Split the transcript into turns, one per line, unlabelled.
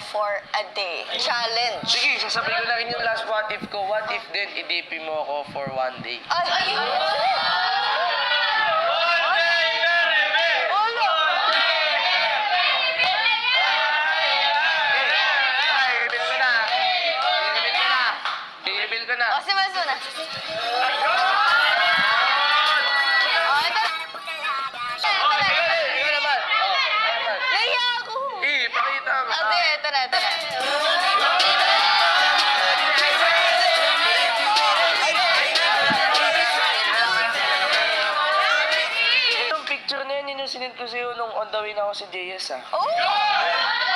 for a day. Challenge.
Sige, sasabihin ko na rin yung last what if ko. What if din, idipin mo ako for one day?
Ay,
I-reveal ko na.
O, si Mas muna.
Ikaw naman.
Naiya ako.
Pakita mo.
Ate, ito na, ito na.
Yung picture na yun, yun yung sinend ko sa'yo nung on the way na ako sa JS, ah.
Oh!